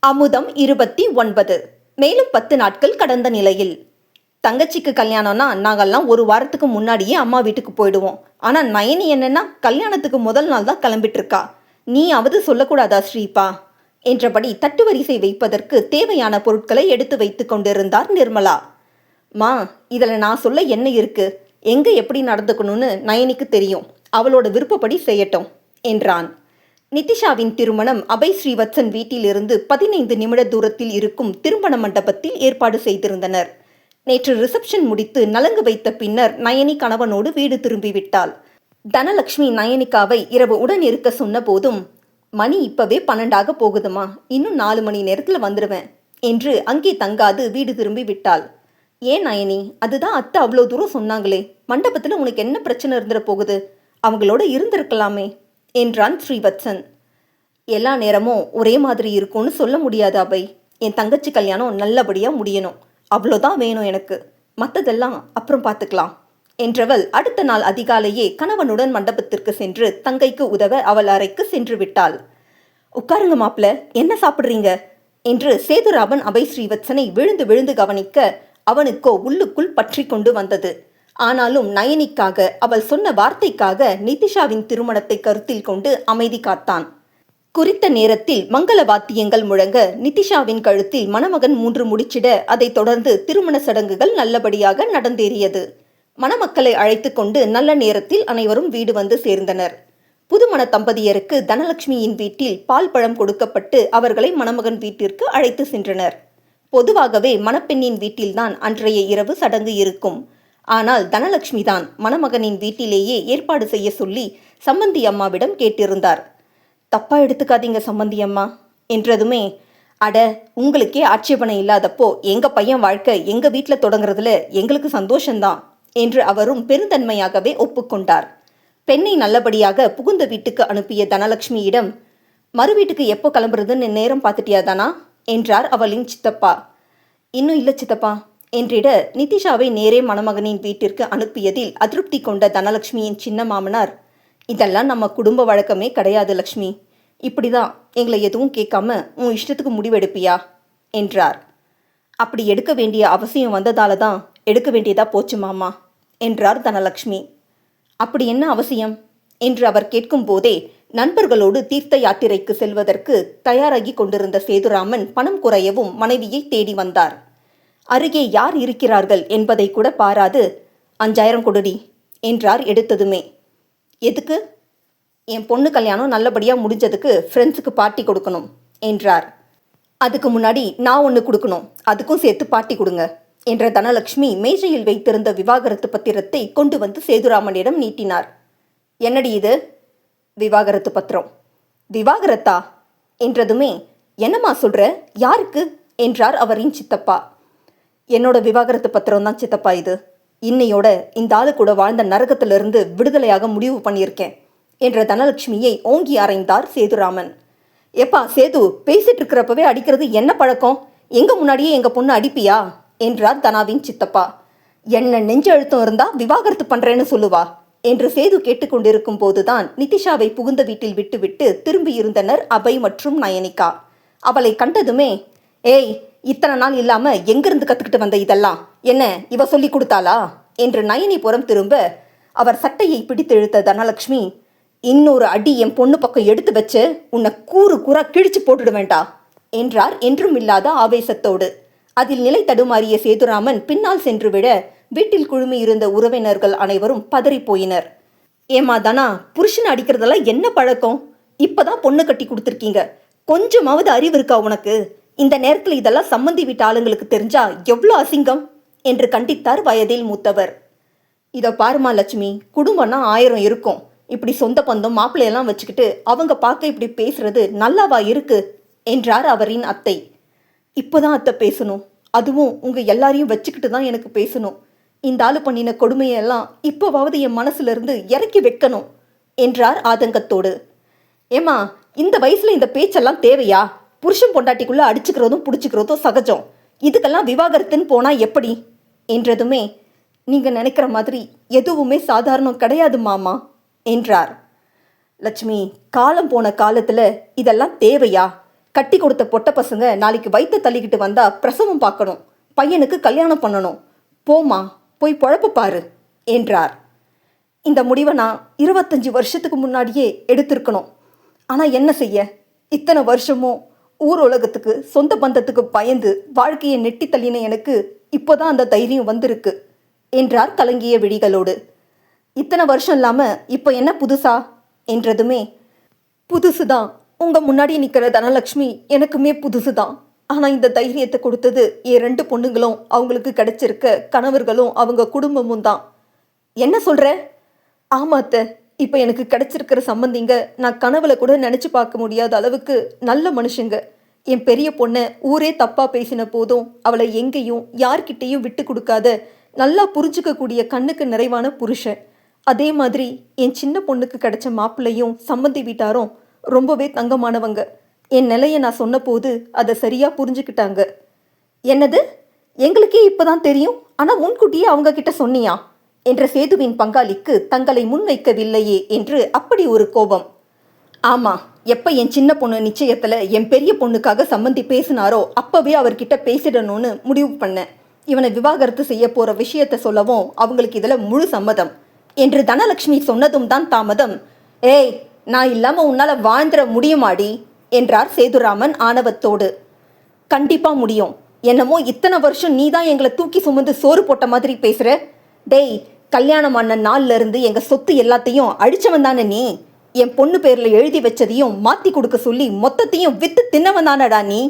அமுதம் 29. மேலும் 10 நாட்கள் கடந்த நிலையில். தங்கச்சிக்கு கல்யாணம்னா நாங்கள்லாம் ஒரு வாரத்துக்கு முன்னாடியே அம்மா வீட்டுக்கு போயிடுவோம். ஆனால் நயனி என்னன்னா கல்யாணத்துக்கு முதல் நாள் தான் கிளம்பிட்டு இருக்கா. நீயாவது சொல்லக்கூடாதா ஸ்ரீபா என்றபடி தட்டு வரிசை வைப்பதற்கு தேவையான பொருட்களை எடுத்து வைத்து கொண்டிருந்தார் நிர்மலா. மா, இதில் நான் சொல்ல என்ன இருக்கு? எங்கே எப்படி நடந்துக்கணும்னு நயனிக்கு தெரியும். அவளோட விருப்பப்படி செய்யட்டும் என்றான். நிதிஷாவின் திருமணம் அபய் ஸ்ரீவத்சன் வீட்டிலிருந்து 15 நிமிட தூரத்தில் இருக்கும் திருமண மண்டபத்தில் ஏற்பாடு செய்திருந்தனர். நேற்று ரிசப்ஷன் முடித்து நலங்கு வைத்த பின்னர் நயனி கணவனோடு வீடு திரும்பிவிட்டாள். தனலட்சுமி நயனிகாவை இரவு உடன் இருக்க சொன்ன போதும், மணி இப்பவே 12 போகுதுமா, இன்னும் 4 மணி நேரத்தில் வந்துடுவேன் என்று அங்கே தங்காது வீடு திரும்பி விட்டாள். ஏன் நயனி, அதுதான் அத்தை அவ்வளோ தூரம் சொன்னாங்களே, மண்டபத்தில் உனக்கு என்ன பிரச்சனை இருந்துட போகுது? அவங்களோட இருந்திருக்கலாமே என்றான் ஸ்ரீவத்சன். எல்லா நேரமும் ஒரே மாதிரி இருக்கும்னு சொல்ல முடியாது அபய். என் தங்கச்சி கல்யாணம் நல்லபடியாக முடியணும், அவ்வளோதான் வேணும் எனக்கு. மற்றதெல்லாம் அப்புறம் பார்த்துக்கலாம் என்றவள் அடுத்த நாள் அதிகாலையே கணவனுடன் மண்டபத்திற்கு சென்று தங்கைக்கு உதவ அவள் அறைக்கு சென்று விட்டாள். உட்காருங்க மாப்பிள்ள, என்ன சாப்பிட்றீங்க என்று சேதுராமன் அபய் ஸ்ரீவத்சனை விழுந்து விழுந்து கவனிக்க அவனுக்கோ உள்ளுக்குள் பற்றி கொண்டு வந்தது. ஆனாலும் நயனிக்காக, அவள் சொன்ன வார்த்தைக்காக நிதிஷாவின் திருமணத்தை கருத்தில் கொண்டு அமைதி காத்தான். குறித்த நேரத்தில் மங்கள வாத்தியங்கள் முழங்க நிதிஷாவின் கழுத்தில் மணமகன் 3 முடிச்சிட அதைத் தொடர்ந்து திருமண சடங்குகள் நல்லபடியாக நடந்தேறியது. மணமக்களை அழைத்து கொண்டு நல்ல நேரத்தில் அனைவரும் வீடு வந்து சேர்ந்தனர். புதுமண தம்பதியருக்கு தனலட்சுமியின் வீட்டில் பால் பழம் கொடுக்கப்பட்டு அவர்களை மணமகன் வீட்டிற்கு அழைத்து சென்றனர். பொதுவாகவே மணப்பெண்ணின் வீட்டில்தான் அன்றைய இரவு சடங்கு இருக்கும். ஆனால் தனலட்சுமி தான் மணமகனின் வீட்டிலேயே ஏற்பாடு செய்ய சொல்லி சம்பந்தி அம்மாவிடம் கேட்டிருந்தார். தப்பா எடுத்துக்காதீங்க சம்பந்தி அம்மா என்றதுமே, அட, உங்களுக்கே ஆட்சேபனை இல்லாதப்போ எங்க பையன் வாழ்க்கை எங்க வீட்டில் தொடங்குறதுல எங்களுக்கு சந்தோஷந்தான் என்று அவரும் பெருந்தன்மையாகவே ஒப்புக்கொண்டார். பெண்ணை நல்லபடியாக புகுந்த வீட்டுக்கு அனுப்பிய தனலட்சுமியிடம், மறு வீட்டுக்கு எப்போ கிளம்புறதுன்னு நேரம் பார்த்துட்டியா தானா என்றார் அவளின் சித்தப்பா. இன்னும் இல்லை சித்தப்பா என்றிட நிதிஷாவை நேரே மணமகனின் வீட்டிற்கு அனுப்பியதில் அதிருப்தி கொண்ட தனலட்சுமியின் சின்ன மாமனார், இதெல்லாம் நம்ம குடும்ப வழக்கமே கிடையாது லக்ஷ்மி, இப்படிதான் எங்களை எதுவும் கேட்காம உன் இஷ்டத்துக்கு முடிவெடுப்பியா என்றார். அப்படி எடுக்க வேண்டிய அவசியம் வந்ததால தான் எடுக்க வேண்டியதா போச்சு மாமா என்றார் தனலட்சுமி. அப்படி என்ன அவசியம் என்று அவர் கேட்கும் போதே நண்பர்களோடு தீர்த்த யாத்திரைக்கு செல்வதற்கு தயாராகி கொண்டிருந்த சேதுராமன் பணம் குறையவும் மனைவியை தேடி வந்தார். அருகே யார் இருக்கிறார்கள் என்பதை கூட பாராது, 5000 கொடுடி என்றார் எடுத்ததுமே. எதுக்கு? என் பொண்ணு கல்யாணம் நல்லபடியாக முடிஞ்சதுக்கு ஃப்ரெண்ட்ஸுக்கு பார்ட்டி கொடுக்கணும் என்றார். அதுக்கு முன்னாடி நான் ஒன்று கொடுக்கணும், அதுக்கும் சேர்த்து பார்ட்டி கொடுங்க என்ற தனலட்சுமி மேஜையில் வைத்திருந்த விவாகரத்து பத்திரத்தை கொண்டு வந்து சேதுராமனிடம் நீட்டினார். என்னடி இது? விவாகரத்து பத்திரம். விவாகரத்தா என்றதுமே, என்னம்மா சொல்ற, யாருக்கு என்றார் அவரின் சித்தப்பா. என்னோட விவாகரத்து பத்திரம் தான் சித்தப்பா இது. இன்னையோட இந்த ஆளு கூட வாழ்ந்த நரகத்திலிருந்து விடுதலையாக முடிவு பண்ணியிருக்கேன் என்ற தனலட்சுமியை ஓங்கி அறைந்தார் சேதுராமன். எப்பா சேது, பேசிட்டு இருக்கிறப்பவே அடிக்கிறது என்ன பழக்கம்? எங்க முன்னாடியே எங்க பொண்ணு அடிப்பியா என்றார் தனாவின் சித்தப்பா. என்ன நெஞ்சு அழுத்தம் இருந்தா விவாகரத்து பண்றேன்னு சொல்லுவா என்று சேது கேட்டுக்கொண்டிருக்கும் போதுதான் நிதிஷாவை புகுந்த வீட்டில் விட்டுவிட்டு திரும்பி இருந்தனர் அபய் மற்றும் நயனிகா. அவளை கண்டதுமே, ஏய், இத்தனை நாள் இல்லாம எங்கிருந்து கத்துக்கிட்டு வந்த இதெல்லாம்? என்ன இவ சொல்லி கொடுத்தாளா என்று நயனி புறம் திரும்ப அவர் சட்டையை பிடித்து இழுத்த தனலட்சுமி, இன்னொரு அடி என் பொண்ணு பக்கம் எடுத்து வச்சு உன்னை கூறு கூறா கிழிச்சு போட்டுட வேண்டா என்றார் என்றும் இல்லாத ஆவேசத்தோடு. அதில் நிலை தடுமாறிய சேதுராமன் பின்னால் சென்று விட வீட்டில் குழுமி இருந்த உறவினர்கள் அனைவரும் பதறி போயினர். ஏமா தானா, புருஷனை அடிக்கிறதெல்லாம் என்ன பழக்கம்? இப்பதான் பொண்ணு கட்டி கொடுத்துருக்கீங்க, கொஞ்சமாவது அறிவு இருக்கா உனக்கு? இந்த நேரத்தில் இதெல்லாம் சம்மந்தி வீட்டு ஆளுங்களுக்கு தெரிஞ்சா எவ்வளோ அசிங்கம் என்று கண்டித்தார் வயதில் மூத்தவர். இதை பாருமா லட்சுமி, குடும்பம்னா 1000 இருக்கும். இப்படி சொந்த பந்தம் மாப்பிள்ளையெல்லாம் வச்சுக்கிட்டு அவங்க பார்க்க இப்படி பேசுறது நல்லாவா இருக்கு என்றார் அவரின் அத்தை. இப்போதான் அத்தை பேசணும், அதுவும் உங்க எல்லாரையும் வச்சுக்கிட்டு தான் எனக்கு பேசணும். இந்த ஆளு பண்ணின கொடுமையெல்லாம் இப்போவாவது என் மனசுல இருந்து இறக்கி வைக்கணும் என்றார் ஆதங்கத்தோடு. ஏமா, இந்த வயசுல இந்த பேச்செல்லாம் தேவையா? புருஷன் பொண்டாட்டிக்குள்ள அடிச்சுக்கிறதும் பிடிச்சிக்கிறதும் சகஜம், இதுக்கெல்லாம் விவாகரத்துன்னு போனா எப்படி என்றதுமே, நீங்க நினைக்கிற மாதிரி எதுவுமே சாதாரணம் கிடையாது மாமா என்றார். லட்சுமி, காலம் போன காலத்துல இதெல்லாம் தேவையா? கட்டி கொடுத்த பொட்ட பசங்க நாளைக்கு வயிற்ற தள்ளிக்கிட்டு வந்தா பிரசவம் பார்க்கணும், பையனுக்கு கல்யாணம் பண்ணணும். போமா, போய் பொழப்பு பாரு என்றார். இந்த முடிவை நான் 25 வருஷத்துக்கு முன்னாடியே எடுத்திருக்கணும். ஆனால் என்ன செய்ய, இத்தனை வருஷமும் ஊர் உலகத்துக்கு சொந்த பந்தத்துக்கு பயந்து வாழ்க்கையை நெட்டி தள்ளின எனக்கு இப்போதான் அந்த தைரியம் வந்திருக்கு என்றார் கலங்கிய விழிகளோடு. இத்தனை வருஷம் இல்லாமல் இப்போ என்ன புதுசா என்றதுமே, புதுசுதான், உங்கள் முன்னாடி நிற்கிற தனலக்ஷ்மி எனக்குமே புதுசுதான். ஆனால் இந்த தைரியத்தை கொடுத்தது என் 2 பொண்ணுங்களும் அவங்களுக்கு கிடைச்சிருக்க கணவர்களும் அவங்க குடும்பமும் தான். என்ன சொல்கிற? ஆமாத்த, இப்போ எனக்கு கிடைச்சிருக்கிற சம்பந்திங்க நான் கனவுல கூட நினச்சி பார்க்க முடியாத அளவுக்கு நல்ல மனுஷங்க. என் பெரிய பொண்ணை ஊரே தப்பாக பேசின போதும் அவளை எங்கேயும் யார்கிட்டையும் விட்டு கொடுக்காத நல்லா புரிஞ்சுக்கக்கூடிய கண்ணுக்கு நிறைவான புருஷன். அதே மாதிரி என் சின்ன பொண்ணுக்கு கிடைச்ச மாப்பிள்ளையும் சம்மந்தி வீட்டாரும் ரொம்பவே தங்கமானவங்க. என் நிலையை நான் சொன்ன போது அதை சரியாக புரிஞ்சுக்கிட்டாங்க. என்னது, எங்களுக்கே இப்போதான் தெரியும், ஆனால் முன்கூட்டியே அவங்க கிட்ட சொன்னியா என்ற சேதுவின் பங்காளிக்கு தங்களை முன்வைக்கவில்லையே என்று அப்படி ஒரு கோபம். ஆமாம், எப்போ என் சின்ன பொண்ணு நிச்சயத்தில் என் பெரிய பொண்ணுக்காக சம்மந்தி பேசினாரோ அப்போவே அவர்கிட்ட பேசிடணும்னு முடிவு பண்ணேன். இவனை விவாகரத்து செய்ய போகிற விஷயத்தை சொல்லவும் அவங்களுக்கு இதில் முழு சம்மதம் என்று தனலட்சுமி சொன்னதும் தான் தாமதம். ஏய், நான் இல்லாமல் உன்னால் வாழ்ந்துட முடியுமாடி என்றார் சேதுராமன் ஆணவத்தோடு. கண்டிப்பாக முடியும். என்னமோ இத்தனை வருஷம் நீ தான் எங்களை தூக்கி சுமந்து சோறு போட்ட மாதிரி பேசுகிற. டேய், கல்யாணம் ஆன நாள்ல இருந்து எங்க சொத்து எல்லாத்தையும் அழிச்சவன் தானே நீ. என் பொண்ணு பேர்ல எழுதி வச்சதையும் மாத்தி கொடுக்க சொல்லி மொத்தத்தையும் வித்து தின்னவன் தானடா நீ.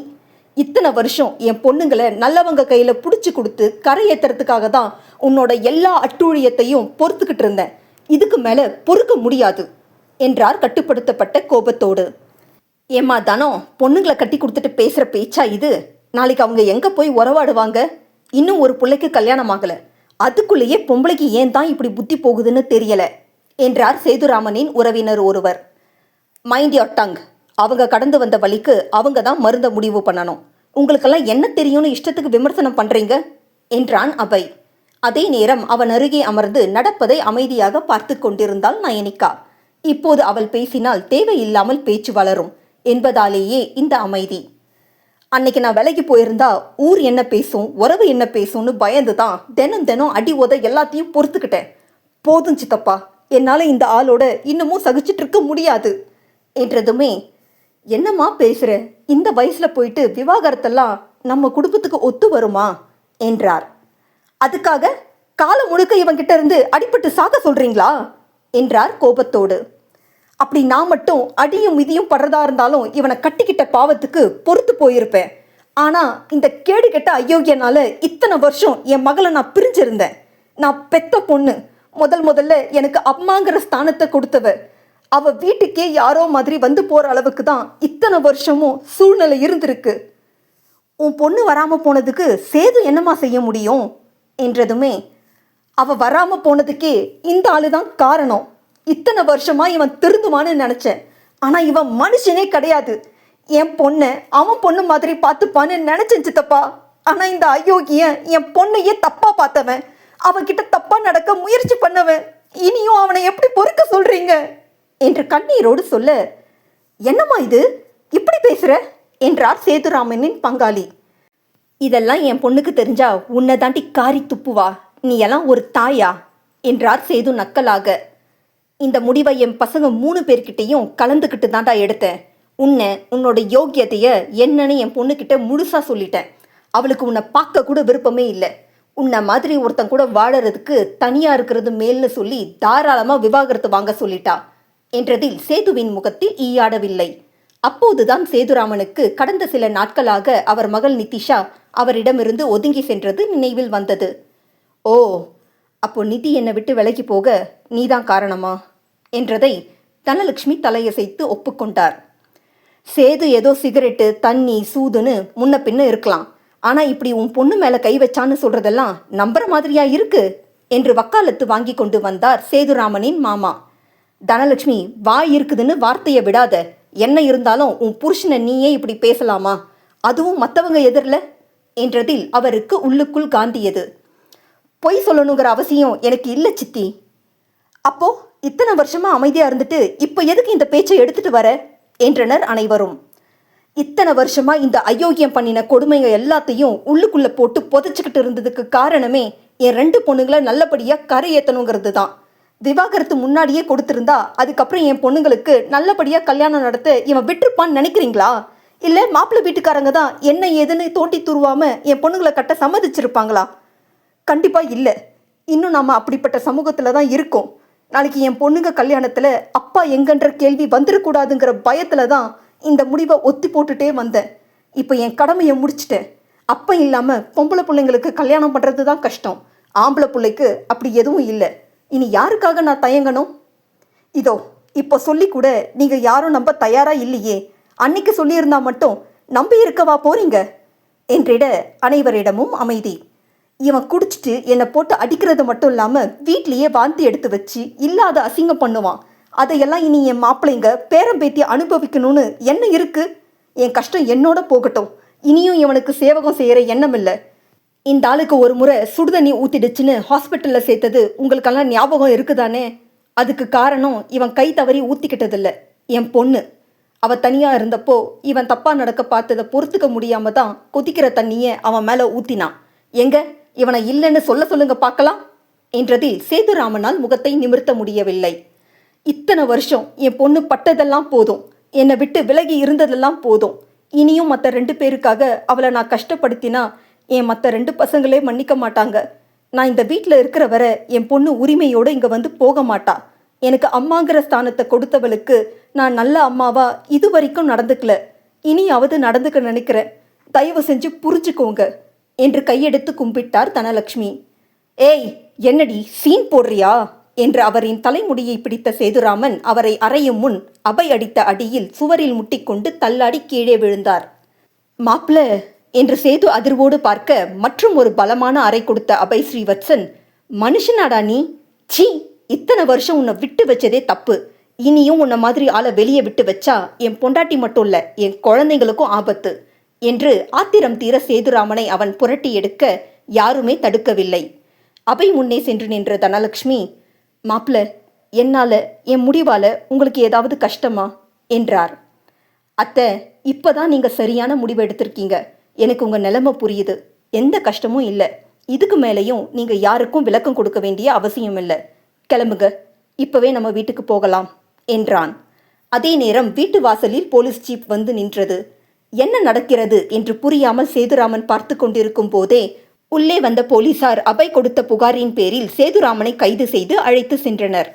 இத்தனை வருஷம் என் பொண்ணுங்களை நல்லவங்க கையில புடிச்சு கொடுத்து கரையேற்றுறதுக்காக தான் உன்னோட எல்லா அட்டூழியத்தையும் பொறுத்துக்கிட்டு இருந்தேன். இதுக்கு மேல பொறுக்க முடியாது என்றார் கட்டுப்படுத்தப்பட்ட கோபத்தோடு. ஏம்மா தானோ, பொண்ணுங்களை கட்டி கொடுத்துட்டு பேசுற பேச்சா இது? நாளைக்கு அவங்க எங்க போய் உறவாடுவாங்க? இன்னும் ஒரு பிள்ளைக்கு கல்யாணம் ஆகல, அதுக்குள்ளேயே பொம்பளைக்கு ஏன் தான் இப்படி புத்தி போகுதுன்னு தெரியல என்றார் சேதுராமனின் உறவினர் ஒருவர். Mind your tongue. அவங்க கடந்து வந்த வழிக்கு அவங்க தான் மருந்த முடிவு பண்ணணும். உங்களுக்கெல்லாம் என்ன தெரியும்னு இஷ்டத்துக்கு விமர்சனம் பண்றீங்க என்றான் அபய். அதே நேரம் அவன் அருகே அமர்ந்து நடப்பதை அமைதியாக பார்த்து கொண்டிருந்தாள் நயனிகா. இப்போது அவள் பேசினால் தேவையில்லாமல் பேச்சு வளரும் என்பதாலேயே இந்த அமைதி. அன்னைக்கு நான் விலைக்கு போயிருந்தா ஊர் என்ன பேசும், உறவு என்ன பேசும்னு பயந்து தான் தினம் அடி உத எல்லாத்தையும் பொறுத்துக்கிட்டேன். போதும் சித்தப்பா, என்னால் இந்த ஆளோட இன்னமும் சகிச்சிட்டு இருக்க முடியாது என்றதுமே, என்னம்மா பேசுகிற, இந்த வயசில் போயிட்டு விவாகரத்தெல்லாம் நம்ம குடும்பத்துக்கு ஒத்து வருமா என்றார். அதுக்காக காலம் முழுக்க இவங்கிட்ட இருந்து அடிபட்டு சாக சொல்றீங்களா என்றார் கோபத்தோடு. அப்படி நான் மட்டும் அடியும் மிதியும் படுறதா இருந்தாலும் இவனை கட்டிக்கிட்ட பாவத்துக்கு பொறுத்து போயிருப்பேன். ஆனால் இந்த கேடு கெட்ட அயோக்கியனால இத்தனை வருஷம் என் மகளை நான் பிரிஞ்சிருந்தேன். நான் பெத்த பொண்ணு, முதல்ல எனக்கு அம்மாங்கிற ஸ்தானத்தை கொடுத்தவ. அவ வீட்டுக்கே யாரோ மாதிரி வந்து போகிற அளவுக்கு தான் இத்தனை வருஷமும் சூழ்நிலை இருந்திருக்கு. உன் பொண்ணு வராமல் போனதுக்கு சேது என்னம்மா செய்ய முடியும் என்றதுமே, அவ வராமல் போனதுக்கே இந்த ஆளு தான் காரணம். இத்தனை வருஷமா இவன் திருந்துவான்னு நினைச்சேன், ஆனா இவன் மனுஷனே கிடையாது. என் பொண்ணை அவன் பொண்ணு மாதிரி பார்த்துப்பான்னு நினைச்சேன் சித்தப்பா. ஆனா இந்த அயோக்கியன் என் பொண்ணையே தப்பா பார்த்தவன், அவகிட்ட தப்பா நடக்க முயற்சி பண்ணவன். இனியும் அவனை எப்படி பொறுக்க சொல்றீங்க என்று கண்ணீரோடு சொல்ல, என்னம்மா இது இப்படி பேசுற என்றார் சேதுராமனின் பங்காளி. இதெல்லாம் என் பொண்ணுக்கு தெரிஞ்சா உன்னை தாண்டி காரி துப்புவா, நீ எல்லாம் ஒரு தாயா என்றார் சேது நக்கலாக. இந்த முடிவை என் பசங்க 3 பேர்கிட்டையும் கலந்துக்கிட்டு தாண்டா எடுத்தேன். உன்னோட யோக்கியத்தைய என்னன்னு என் பொண்ணுக்கிட்ட முழுசா சொல்லிட்டேன். அவளுக்கு உன்னை பார்க்க கூட விருப்பமே இல்லை. உன்னை மாதிரி ஒருத்தன் கூட வாழறதுக்கு தனியா இருக்கிறது மேல்னு சொல்லி தாராளமாக விவாகரத்து வாங்க சொல்லிட்டா என்றதில் சேதுவின் முகத்தில் ஈயாடவில்லை. அப்போதுதான் சேதுராமனுக்கு கடந்த சில நாட்களாக அவர் மகள் நிதிஷா அவரிடமிருந்து ஒதுங்கி சென்றது நினைவில் வந்தது. ஓ, அப்போ நிதி என்னை விட்டு விலகி போக நீதான் காரணமா என்றதை தனலட்சுமி தலையசைத்து ஒப்புக்கொண்டார். சேது ஏதோ சிகரெட்டு தண்ணி சூதுன்னு முன்ன பின்ன இருக்கலாம், ஆனால் இப்படி உன் பொண்ணு மேலே கை வச்சான்னு சொல்றதெல்லாம் நம்புற மாதிரியா இருக்கு என்று வக்காலத்து வாங்கி கொண்டு வந்தார் சேதுராமனின் மாமா. தனலட்சுமி, வாய் இருக்குதுன்னு வார்த்தையை விடாத. என்ன இருந்தாலும் உன் புருஷனை நீயே இப்படி பேசலாமா, அதுவும் மற்றவங்க எதிரில் என்றதில் அவருக்கு உள்ளுக்குள் காந்தியது. பொய் சொல்லணுங்கிற அவசியம் எனக்கு இல்லை சித்தி. அப்போ இத்தனை வருஷமா அமைதியா இருந்துட்டு இப்போ எதுக்கு இந்த பேச்சை எடுத்துட்டு வர என்றனர் அனைவரும். இத்தனை வருஷமா இந்த அயோக்கியம் பண்ணின கொடுமைங்க எல்லாத்தையும் உள்ளுக்குள்ள போட்டு புதைச்சிக்கிட்டு இருந்ததுக்கு காரணமே என் 2 பொண்ணுங்களை நல்லபடியா கரை ஏத்தணுங்கிறது தான். விவாகரத்து முன்னாடியே கொடுத்திருந்தா அதுக்கப்புறம் என் பொண்ணுங்களுக்கு நல்லபடியா கல்யாணம் நடத்த இவன் விட்டுருப்பான்னு நினைக்கிறீங்களா? இல்ல மாப்பிள்ளை வீட்டுக்காரங்க தான் என்ன ஏதுன்னு தோண்டி துருவாம என் பொண்ணுங்களை கட்ட சம்மதிச்சிருப்பாங்களா? கண்டிப்பா இல்ல. இன்னும் நாம அப்படிப்பட்ட சமூகத்துல தான் இருக்கோம். நாளைக்கு என் பொண்ணுங்க கல்யாணத்துல அப்பா எங்கன்ற கேள்வி வந்துடக்கூடாதுங்கிற பயத்துல தான் இந்த முடிவை ஒத்தி போட்டுட்டே வந்தேன். இப்போ என் கடமையை முடிச்சிட்டேன். அப்பா இல்லாம பொம்பளை பிள்ளைங்களுக்கு கல்யாணம் பண்றது தான் கஷ்டம். ஆம்பளை பிள்ளைக்கு அப்படி எதுவும் இல்லை. இனி யாருக்காக நான் தயங்கணும்? இதோ இப்போ சொல்லி கூட நீங்க யாரும் நம்ப தயாரா இல்லையே. அன்னைக்கு சொல்லியிருந்தா மட்டும் நம்பி இருக்கவா போறீங்க என்றிட அனைவரிடமும் அமைதி. இவன் குடிச்சிட்டு என்னை போட்டு அடிக்கிறது மட்டும் இல்லாமல் வீட்லேயே வாந்தி எடுத்து வச்சு இல்லாத அசிங்கம் பண்ணுவான். அதையெல்லாம் இனி என் மாப்பிள்ளைங்க பேரம்பேத்தி அனுபவிக்கணும்னு என்ன இருக்கு? என் கஷ்டம் என்னோட போகட்டும். இனியும் இவனுக்கு சேவகம் செய்கிற எண்ணம் இல்லை. இந்த ஆளுக்கு ஒரு முறை சுடுதண்ணி ஊற்றிடுச்சுன்னு ஹாஸ்பிட்டலில் சேர்த்தது உங்களுக்கெல்லாம் ஞாபகம் இருக்குதானே? அதுக்கு காரணம் இவன் கை தவறி ஊற்றிக்கிட்டதில்ல, என் பொண்ணு. அவள் தனியாக இருந்தப்போ இவன் தப்பாக நடக்க பார்த்ததை பொறுத்துக்க முடியாம தான் கொதிக்கிற தண்ணியை அவன் மேலே ஊற்றினான். எங்க இவனை இல்லைன்னு சொல்லுங்க பார்க்கலாம் என்றதில் சேதுராமனால் முகத்தை நிமிர்த்த முடியவில்லை. இத்தனை வருஷம் என் பொண்ணு பட்டதெல்லாம் போதும். என்னை விட்டு விலகி இருந்ததெல்லாம் போதும். இனியும் மற்ற 2 பேருக்காக அவளை நான் கஷ்டப்படுத்தினா என் மற்ற 2 பசங்களே மன்னிக்க மாட்டாங்க. நான் இந்த வீட்டில் இருக்கிற வரை என் பொண்ணு உரிமையோடு இங்கே வந்து போக மாட்டா. எனக்கு அம்மாங்கிற ஸ்தானத்தை கொடுத்தவளுக்கு நான் நல்ல அம்மாவா இது வரைக்கும் நடந்துக்கல. இனியாவது நடந்துக்க நினைக்கிறேன். தயவு செஞ்சு புரிஞ்சுக்கோங்க என்று கையெடுத்து கும்பிட்டார் தனலட்சுமி. ஏய், என்னடி சீன் போடுறியா என்று அவரின் தலைமுடியை பிடித்த சேதுராமன் அவரை அறையும் முன் அபய் அடித்த அடியில் சுவரில் முட்டிக்கொண்டு தள்ளாடி கீழே விழுந்தார். மாப்ள என்று சேது அதிர்வோடு பார்க்க மற்றும் ஒரு பலமான அறை கொடுத்த அபய் ஸ்ரீவத்சன், மனுஷனாடா நீ? சீ, இத்தனை வருஷம் உன்னை விட்டு வச்சதே தப்பு. இனியும் உன்னை மாதிரி ஆளை வெளியே விட்டு வச்சா என் பொண்டாட்டி மட்டும் இல்ல, என் குழந்தைங்களுக்கும் ஆபத்து என்று ஆத்திரம் தீர சேதுராமனை அவன் புரட்டி எடுக்க யாருமே தடுக்கவில்லை. அபய் முன்னே சென்று நின்ற தனலட்சுமி, மாப்ள, என்னால என் முடிவால உங்களுக்கு ஏதாவது கஷ்டமா என்றார். அத்தை, இப்பதான் நீங்க சரியான முடிவு எடுத்திருக்கீங்க. எனக்கு உங்க நிலைமை புரியுது. எந்த கஷ்டமும் இல்லை. இதுக்கு மேலேயும் நீங்க யாருக்கும் விளக்கம் கொடுக்க வேண்டிய அவசியம் இல்லை. கிளம்புங்க, இப்பவே நம்ம வீட்டுக்கு போகலாம் என்றான். அதே நேரம் வீட்டு வாசலில் போலீஸ் ஜீப் வந்து நின்றது. என்ன நடக்கிறது என்று புரியாமல் சேதுராமன் பார்த்து கொண்டிருக்கும் போதே உள்ளே வந்த போலீசார் அபய் கொடுத்த புகாரின் பேரில் சேதுராமனை கைது செய்து அழைத்து சென்றனர்.